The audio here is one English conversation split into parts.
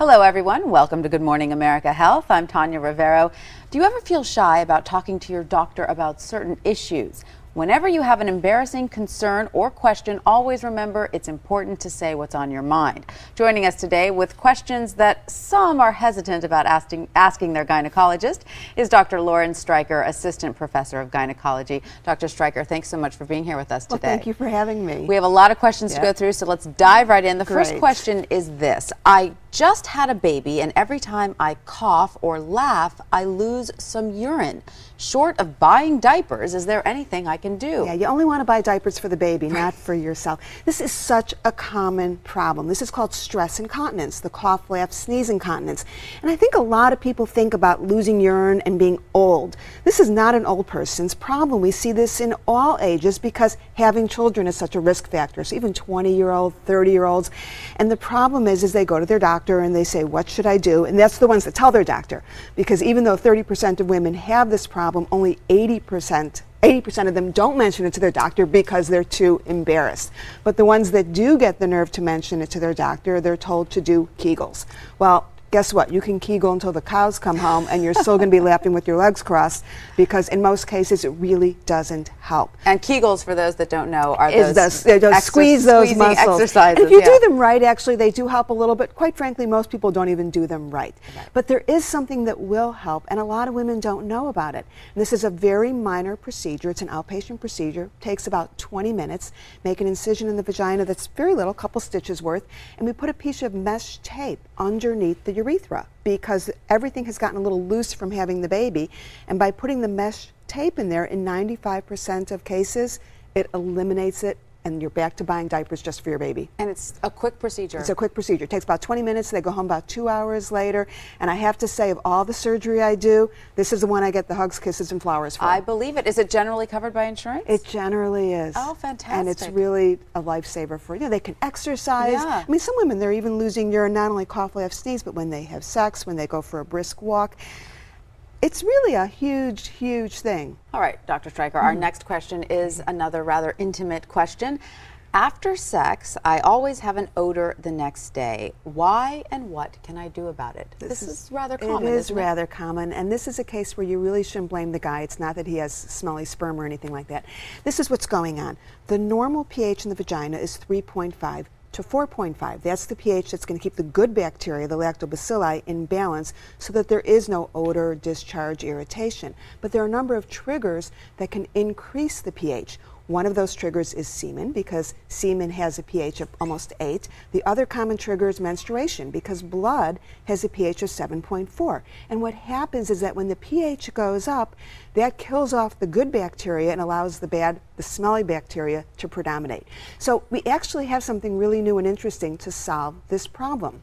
Hello everyone, welcome to Good Morning America Health. I'm Tanya Rivero. Do you ever feel shy about talking to your doctor about certain issues? Whenever you have an embarrassing concern or question, always remember it's important to say what's on your mind. Joining us today with questions that some are hesitant about asking their gynecologist is Dr. Lauren Stryker, Assistant Professor of Gynecology. Dr. Stryker, thanks so much for being here with us today. Well, thank you for having me. We have a lot of questions to go through, so let's dive right in. The first question is this. I just had a baby, and every time I cough or laugh, I lose some urine. Short of buying diapers, is there anything I can do? Yeah, you only want to buy diapers for the baby, not for yourself. This is such a common problem. This is called stress incontinence, the cough, laugh, sneeze incontinence. And I think a lot of people think about losing urine and being old. This is not an old person's problem. We see this in all ages because having children is such a risk factor. So even 20-year-olds, 30-year-olds. And the problem is they go to their doctor and they say, what should I do? And that's the ones that tell their doctor. Because even though 30% of women have this problem, only 80% of them don't mention it to their doctor because they're too embarrassed. But the ones that do get the nerve to mention it to their doctor, they're told to do Kegels. Well, guess what? You can Kegel until the cows come home and you're still going to be laughing with your legs crossed because in most cases it really doesn't help. And Kegels, for those that don't know, are squeeze those muscles. Exercises. And if you do them right, actually, they do help a little bit. Quite frankly, most people don't even do them right. But there is something that will help, and a lot of women don't know about it. And this is a very minor procedure. It's an outpatient procedure. It takes about 20 minutes. Make an incision in the vagina that's very little, a couple stitches worth, and we put a piece of mesh tape underneath the urethra because everything has gotten a little loose from having the baby, and by putting the mesh tape in there, in 95% of cases it eliminates it and you're back to buying diapers just for your baby. And it's a quick procedure. It's a quick procedure. It takes about 20 minutes. They go home about 2 hours later. And I have to say, of all the surgery I do, this is the one I get the hugs, kisses, and flowers for. I believe it. Is it generally covered by insurance? It generally is. Oh, fantastic. And it's really a lifesaver for you. They can exercise. Yeah. I mean, some women, they're even losing urine, not only cough, laugh, sneeze, but when they have sex, when they go for a brisk walk. It's really a huge, huge thing. All right, Dr. Stryker, our next question is another rather intimate question. After sex, I always have an odor the next day. Why and what can I do about it? This is rather common, It is isn't it? rather common, and this is a case where you really shouldn't blame the guy. It's not that he has smelly sperm or anything like that. This is what's going on. The normal pH in the vagina is 3.5 to 4.5. That's the pH that's going to keep the good bacteria, the lactobacilli, in balance so that there is no odor, discharge, irritation. But there are a number of triggers that can increase the pH. One of those triggers is semen, because semen has a pH of almost 8. The other common trigger is menstruation, because blood has a pH of 7.4. And what happens is that when the pH goes up, that kills off the good bacteria and allows the bad, the smelly bacteria to predominate. So we actually have something really new and interesting to solve this problem.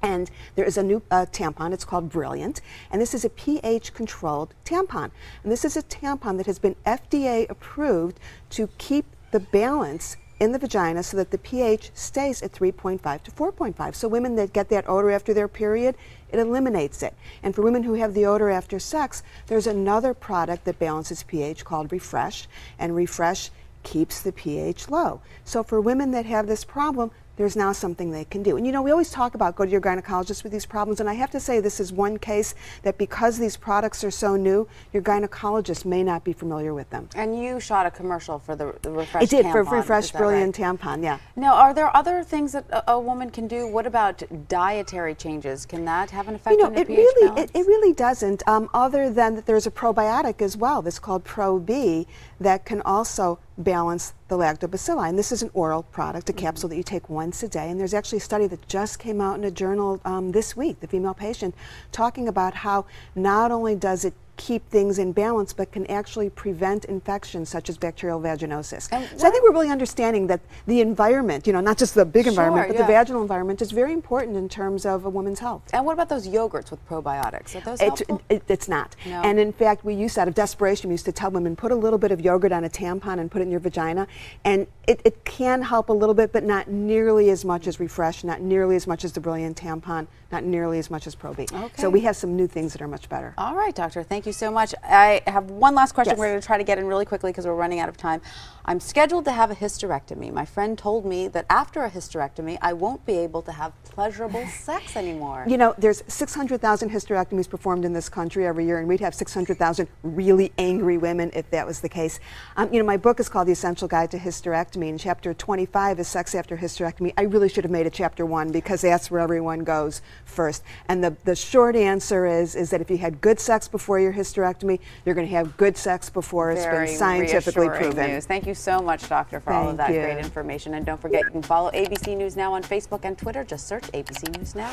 And there is a new tampon, it's called Brilliant, and this is a pH-controlled tampon. And this is a tampon that has been FDA approved to keep the balance in the vagina so that the pH stays at 3.5 to 4.5. So women that get that odor after their period, it eliminates it. And for women who have the odor after sex, there's another product that balances pH called Refresh, and Refresh keeps the pH low. So for women that have this problem, there's now something they can do. And you know, we always talk about go to your gynecologist with these problems, and I have to say this is one case that because these products are so new, your gynecologist may not be familiar with them. And you shot a commercial for the Refresh tampon. I did, for Refresh Brilliant tampon, yeah. Now, are there other things that a woman can do? What about dietary changes? Can that have an effect on your pH balance? It really doesn't, other than that there's a probiotic as well that's called Pro B that can also balance the lactobacilli. And this is an oral product, a capsule that you take once a day. And there's actually a study that just came out in a journal this week, The Female Patient, talking about how not only does it keep things in balance, but can actually prevent infections such as bacterial vaginosis. So I think we're really understanding that the environment, you know, not just the big environment, but the vaginal environment is very important in terms of a woman's health. And what about those yogurts with probiotics? Are those helpful? It's not. No. And in fact, we used out of desperation, we used to tell women, put a little bit of yogurt on a tampon and put it in your vagina. And it can help a little bit, but not nearly as much as Refresh, not nearly as much as the Brilliant tampon, not nearly as much as Pro B. Okay. So we have some new things that are much better. All right, doctor. Thank you. Thank you so much. I have one last question. Yes. We're going to try to get in really quickly because we're running out of time. I'm scheduled to have a hysterectomy. My friend told me that after a hysterectomy, I won't be able to have pleasurable sex anymore. You know, there's 600,000 hysterectomies performed in this country every year, and we'd have 600,000 really angry women if that was the case. You know, my book is called The Essential Guide to Hysterectomy, and chapter 25 is Sex After Hysterectomy. I really should have made it chapter 1 because that's where everyone goes first. And the short answer is that if you had good sex before your hysterectomy, you're going to have good sex before it's been scientifically proven. News. Thank you so much, Doctor, for all of that great information. And don't forget, you can follow ABC News Now on Facebook and Twitter. Just search ABC News Now.